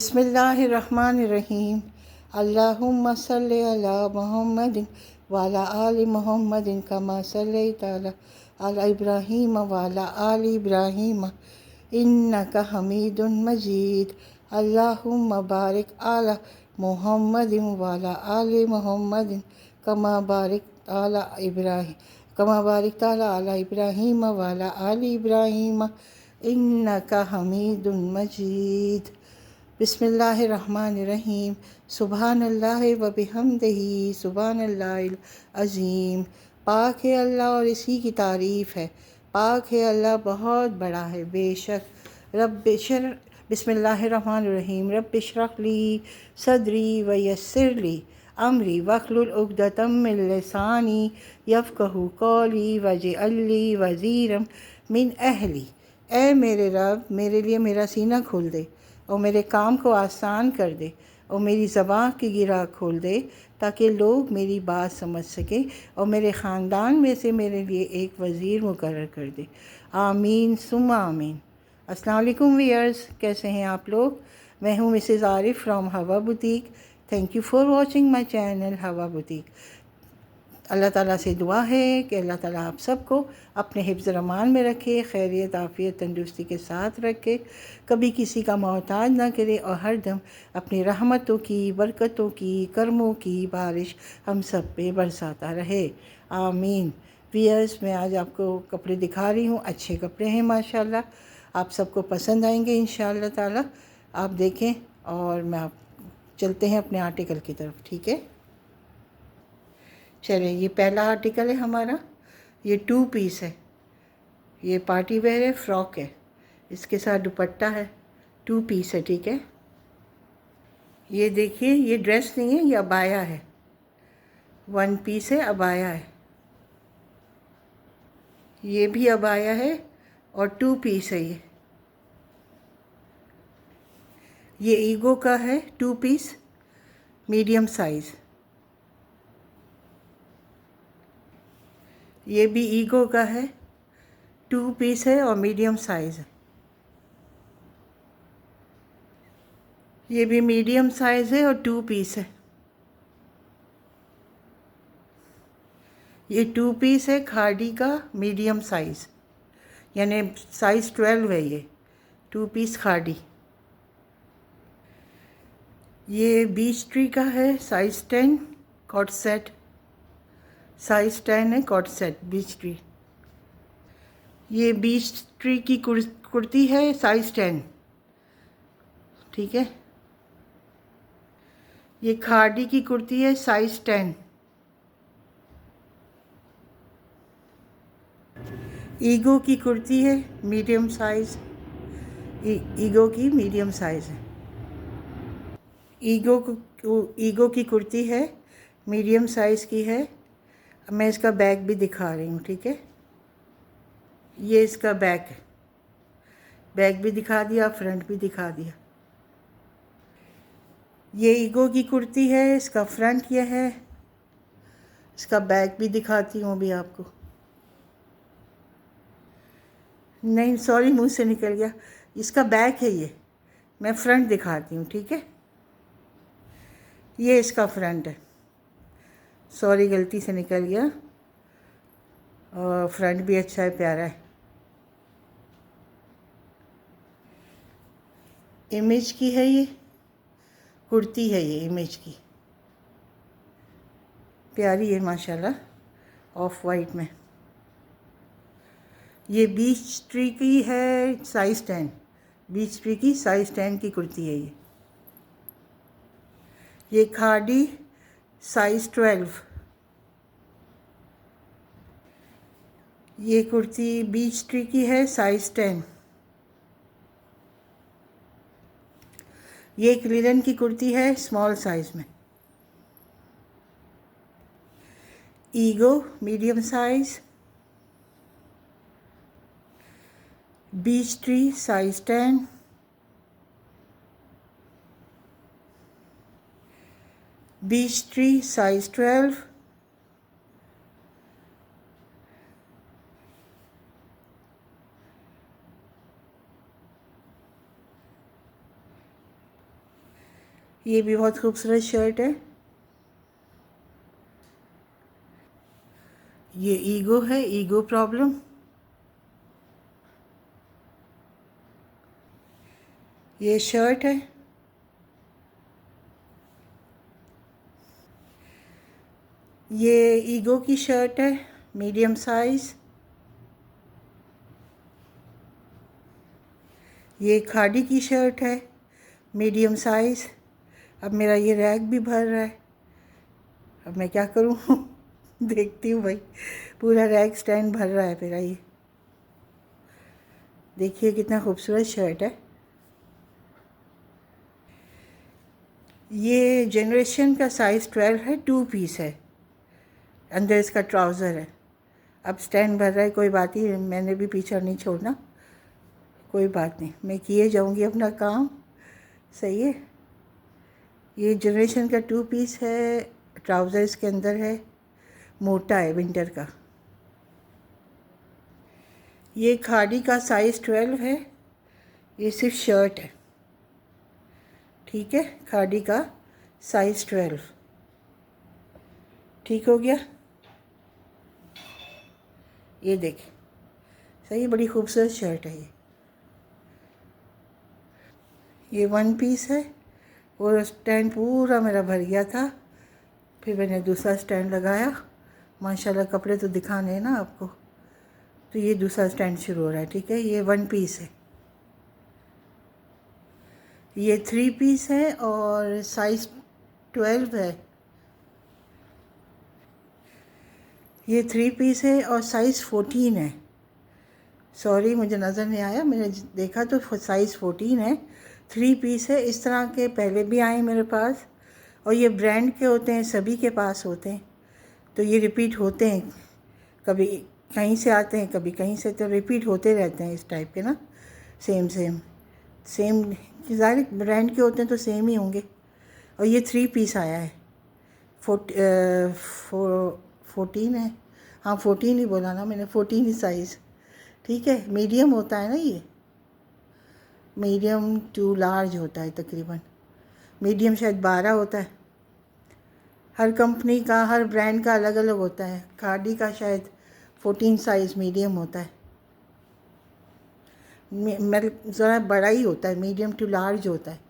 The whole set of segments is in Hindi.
बिस्मिल्लाहिर्रहमानिर्रहीम। अल्लाहुम्मा सल्लि अला मुहम्मदिन वाला आलि मुहम्मदिन कमा सल्लैता अला इब्राहीम वाला आलि इब्राहीम इन्नका हमीदुन मजीद। अल्लाहुम्मा बारिक अला मुहम्मदिन वाला आलि मुहम्मदिन कमा बारिकता अला इब्राहीम वाला आलि इब्राहीम इन्नका हमीदुन मजीद। बिस्मिल्लाहिर्रहमानिर्रहीम। सुबहानल्लाहि व बिहम्दिही सुबहानल्लाहिल अज़ीम। पाक है अल्लाह और इसी की तारीफ़ है। पाक है अल्लाह, बहुत बड़ा है बेशक। बिस्मिल्लाहिर्रहमानिर्रहीम। रब्बिश्रह ली सदरी व यस्सिर ली अमरी वहलुल उक़दतम मिन लिसानी यफ़क़हू क़ौली वजअल ली वज़ीरम मिन अहली। ऐ मेरे रब, मेरे लिए मेरा सीना खोल दे और मेरे काम को आसान कर दे और मेरी ज़बान की गिरा खोल दे ताकि लोग मेरी बात समझ सकें और मेरे ख़ानदान में से मेरे लिए एक वज़ीर मुकर्रर कर दे। आमीन सुम्मा आमीन। अस्सलाम वालेकुम व्यूअर्स, कैसे हैं आप लोग? मैं हूँ मिसेज़ आरिफ़ फ्रॉम हवा boutique. Thank you for watching my channel Hawa boutique. अल्लाह ताला से दुआ है कि अल्लाह ताला आप सबको अपने हिफ्ज़ रमान में रखे, खैरियत आफ़ियत तंदुरुस्ती के साथ रखे, कभी किसी का मोहताज ना करे और हर दम अपनी रहमतों की, बरकतों की, करमों की बारिश हम सब पे बरसाता रहे। आमीन। वियर्स, मैं आज आपको कपड़े दिखा रही हूँ। अच्छे कपड़े हैं माशाल्लाह, आप सबको पसंद आएंगे इंशाअल्लाह ताला। आप देखें और आप चलते हैं अपने आर्टिकल की तरफ, ठीक है? चलिए, ये पहला आर्टिकल है हमारा। ये 2 पीस है, ये पार्टी वेयर है, फ्रॉक है, इसके साथ दुपट्टा है। 2 पीस है, ठीक है? ये देखिए, ये ड्रेस नहीं है, ये अबाया है। 1 पीस है, अबाया है। ये भी अबाया है और 2 पीस है। ये ईगो का है, 2 पीस, मीडियम साइज़। ये भी ईगो का है, 2 पीस है और मीडियम साइज़ है। ये भी मीडियम साइज़ है और 2 पीस है। ये 2 पीस है, खादी का, मीडियम साइज़, यानी साइज़ 12 है। ये 2 पीस खादी। ये बीच ट्री का है, साइज़ 10, कॉट सेट, साइज़ 10 है, कॉट सेट, बीच ट्री। ये बीच ट्री की कुर्ती है, साइज़ 10, ठीक है? ये खादी की कुर्ती है, साइज़ 10। ईगो की कुर्ती है, मीडियम साइज़। ईगो की मीडियम साइज़ है। ईगो की कुर्ती है, मीडियम साइज़ की है। मैं इसका बैग भी दिखा रही हूँ, ठीक है? ये इसका बैग है, बैग भी दिखा दिया, फ्रंट भी दिखा दिया। ये ईगो की कुर्ती है, इसका फ्रंट ये है, इसका बैग भी दिखाती हूँ अभी आपको। नहीं, सॉरी, मुंह से निकल गया। इसका बैग है ये, मैं फ्रंट दिखाती हूँ, ठीक है? ये इसका फ्रंट है, सॉरी गलती से निकल गया। और फ्रंट भी अच्छा है, प्यारा है। इमेज की है, ये कुर्ती है, ये इमेज की, प्यारी है माशाल्लाह, ऑफ वाइट में। ये बीच ट्री की है, साइज़ 10, बीच ट्री की साइज़ 10 की कुर्ती है ये खादी, साइज़ 12। ये कुर्ती बीच ट्री की है, साइज़ 10। ये एक लिनन की कुर्ती है, स्मॉल साइज़ में। Ego medium size, beech tree size 10, beech tree size 12, ये भी बहुत खूबसूरत शर्ट है। ये ईगो है, ईगो प्रॉब्लम। ये शर्ट है। ये ईगो की शर्ट है, मीडियम साइज़। ये खादी की शर्ट है, मीडियम साइज़। अब मेरा ये रैक भी भर रहा है, अब मैं क्या करूँ देखती हूँ भाई, पूरा रैक स्टैंड भर रहा है मेरा। ये देखिए कितना खूबसूरत शर्ट है। ये जनरेशन का साइज़ 12 है, 2 पीस है, अंदर इसका ट्राउज़र है। अब स्टैंड भर रहा है, कोई बात ही, मैंने भी पीछा नहीं छोड़ना, कोई बात नहीं, मैं किए जाऊंगी अपना काम। सही है। ये जनरेशन का 2 पीस है, ट्राउज़र इसके अंदर है, मोटा है, विंटर का। ये खादी का साइज़ 12 है, ये सिर्फ शर्ट है, ठीक है। खादी का साइज़ 12, ठीक हो गया। ये देखिए, सही, बड़ी खूबसूरत शर्ट है ये 1 पीस है। और स्टैंड पूरा मेरा भर गया था, फिर मैंने दूसरा स्टैंड लगाया। माशाल्लाह कपड़े तो दिखाने हैं ना आपको, तो ये दूसरा स्टैंड शुरू हो रहा है, ठीक है। ये 1 पीस है। ये 3 पीस है और साइज़ 12 है। ये 3 पीस है और साइज़ 14 है। सॉरी, मुझे नज़र नहीं आया, मैंने देखा तो साइज़ 14 है। 3 पीस है। इस तरह के पहले भी आए मेरे पास, और ये ब्रांड के होते हैं, सभी के पास होते हैं, तो ये रिपीट होते हैं। कभी कहीं से आते हैं, कभी कहीं से, तो रिपीट होते रहते हैं इस टाइप के ना। सेम सेम सेम, ज़ाहिर ब्रांड के होते हैं तो सेम ही होंगे। और ये 3 पीस आया है। 14 है, हाँ 14 ही बोला ना मैंने, 14 ही साइज़, ठीक है। मीडियम होता है ना ये, मीडियम टू लार्ज होता है तकरीबन। मीडियम शायद 12 होता है। हर कंपनी का, हर ब्रांड का अलग अलग होता है। खादी का शायद 14 साइज़ मीडियम होता है। मतलब ज़रा बड़ा ही होता है, मीडियम टू लार्ज होता है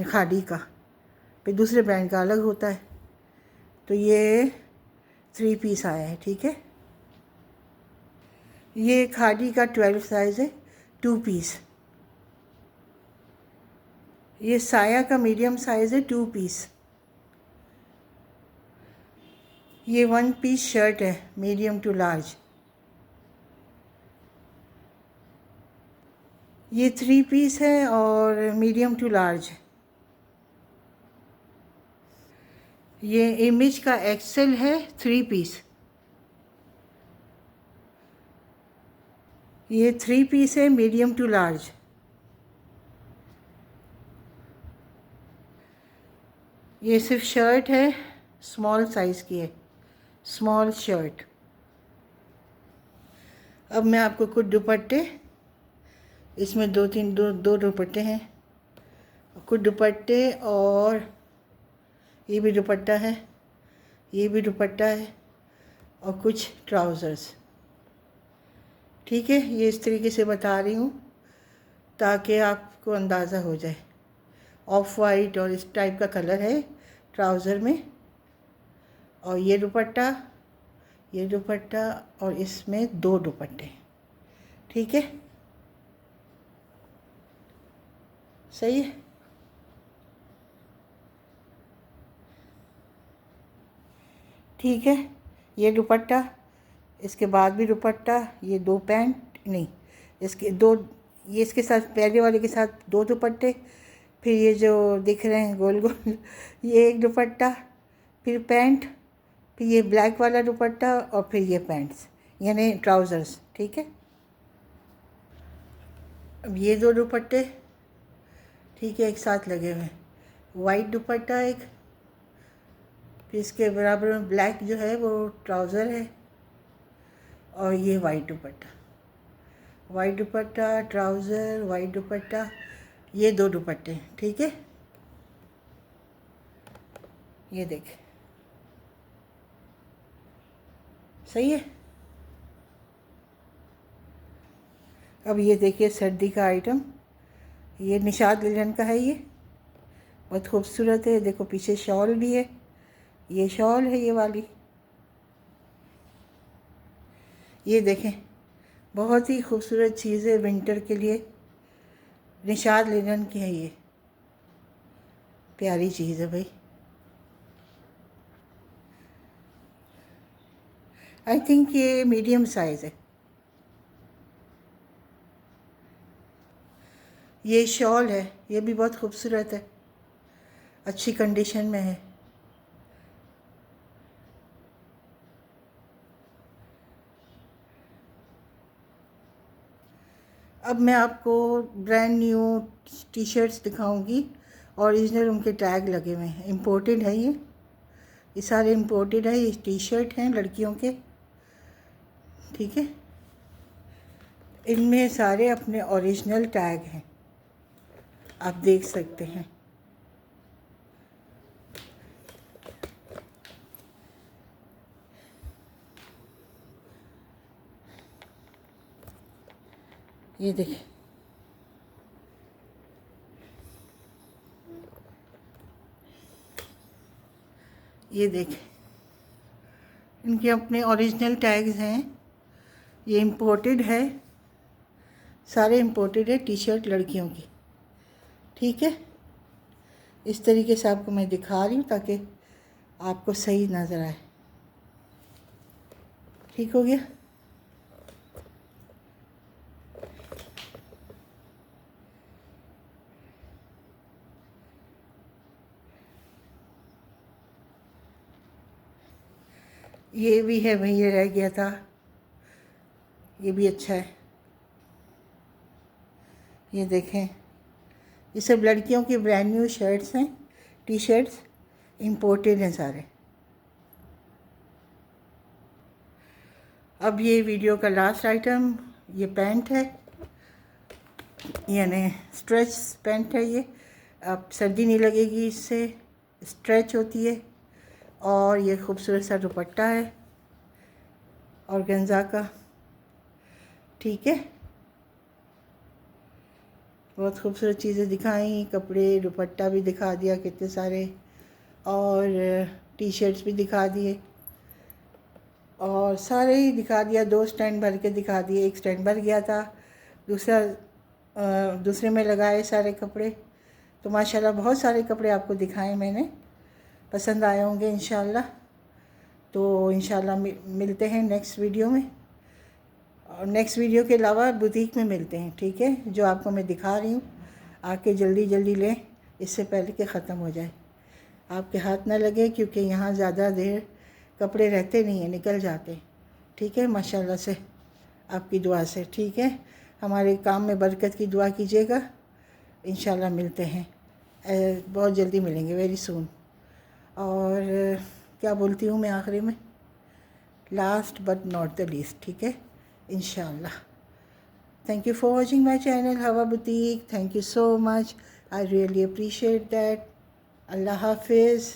खादी का। फिर दूसरे ब्रांड का अलग होता है। तो ये 3 पीस आया है, ठीक है। ये खादी का 12 साइज़ है, 2 पीस। ये साया का मीडियम साइज़ है, 2 पीस। ये 1 पीस शर्ट है, मीडियम टू लार्ज। ये 3 पीस है और मीडियम टू लार्ज है। ये इमेज का एक्सेल है, 3 पीस। ये 3 पीस है, मीडियम टू लार्ज। ये सिर्फ शर्ट है, स्मॉल साइज़ की है, स्मॉल शर्ट। अब मैं आपको कुछ दुपट्टे, इसमें दो दुपट्टे हैं, कुछ दुपट्टे, और ये भी दुपट्टा है, ये भी दुपट्टा है, और कुछ ट्राउज़र्स, ठीक है। ये इस तरीके से बता रही हूँ ताकि आपको अंदाज़ा हो जाए। ऑफ वाइट और इस टाइप का कलर है ट्राउज़र में, और ये दुपट्टा, ये दुपट्टा, और इसमें 2 दुपट्टे, ठीक है। सही है। ठीक है, ये दुपट्टा, इसके बाद भी दुपट्टा, ये 2 पैंट नहीं, इसके 2, ये इसके साथ पहले वाले के साथ 2 दुपट्टे, फिर ये जो दिख रहे हैं गोल गोल ये एक दुपट्टा, फिर पैंट, फिर ये ब्लैक वाला दुपट्टा, और फिर ये पैंट्स यानी ट्राउज़र्स, ठीक है। अब ये 2 दुपट्टे, ठीक है, एक साथ लगे हुए हैं। वाइट दुपट्टा एक, फिर इसके बराबर में ब्लैक जो है वो ट्राउज़र है, और ये वाइट दुपट्टा, वाइट दुपट्टा, ट्राउज़र, वाइट दुपट्टा, ये 2 दुपट्टे, ठीक है। ये देखें, सही है। अब ये देखिए सर्दी का आइटम, ये निशात लिलन का है, ये बहुत खूबसूरत है। देखो पीछे शॉल भी है, ये शॉल है ये वाली। ये देखें, बहुत ही खूबसूरत चीज़ है विंटर के लिए, निशात लिनन की है ये, प्यारी चीज़ है भाई। आई थिंक ये मीडियम साइज़ है। ये शॉल है, ये भी बहुत खूबसूरत है, अच्छी कंडीशन में है। अब मैं आपको ब्रांड न्यू टी शर्ट्स दिखाऊंगी, ओरिजिनल उनके टैग लगे हुए हैं, इम्पोर्टेड है ये सारे इम्पोर्टेड है। ये टी शर्ट हैं लड़कियों के, ठीक है। इनमें सारे अपने ओरिजिनल टैग हैं, आप देख सकते हैं। ये देखिए, ये देखें, इनके अपने ओरिजिनल टैग्स हैं। ये इम्पोर्टेड है, सारे इम्पोर्टेड है टी शर्ट लड़कियों की, ठीक है। इस तरीके से आपको मैं दिखा रही हूँ ताकि आपको सही नज़र आए। ठीक हो गया। ये भी है भाई, ये रह गया था, ये भी अच्छा है। ये देखें, ये सब लड़कियों की ब्रांड न्यू शर्ट्स हैं, टी शर्ट्स इम्पोर्टेड हैं सारे। अब ये वीडियो का लास्ट आइटम, ये पैंट है, यानी स्ट्रेच पैंट है ये। अब सर्दी नहीं लगेगी इससे, स्ट्रेच होती है। और ये खूबसूरत सा दुपट्टा है ऑर्गेन्जा का, ठीक है। बहुत खूबसूरत चीज़ें दिखाई, कपड़े, दुपट्टा भी दिखा दिया कितने सारे, और टी शर्ट्स भी दिखा दिए, और सारे ही दिखा दिया। 2 स्टैंड भर के दिखा दिए, एक स्टैंड भर गया था, दूसरे में लगाए सारे कपड़े। तो माशाल्लाह बहुत सारे कपड़े आपको दिखाए मैंने, पसंद आए होंगे इंशाल्लाह। तो इंशाल्लाह मिलते हैं नेक्स्ट वीडियो में, और नेक्स्ट वीडियो के अलावा बुटीक में मिलते हैं, ठीक है। जो आपको मैं दिखा रही हूँ, आके जल्दी जल्दी लें, इससे पहले कि ख़त्म हो जाए, आपके हाथ ना लगे, क्योंकि यहाँ ज़्यादा देर कपड़े रहते नहीं हैं, निकल जाते, ठीक है। माशाल्लाह से, आपकी दुआ से, ठीक है। हमारे काम में बरकत की दुआ कीजिएगा, इंशाल्लाह मिलते हैं, बहुत जल्दी मिलेंगे, वेरी सून। और क्या बोलती हूँ मैं आखिरी में, last but not the least, ठीक है, इंशाल्लाह। Thank you for watching my channel Hawa boutique, thank you so much, I really appreciate that. अल्लाह हाफिज़।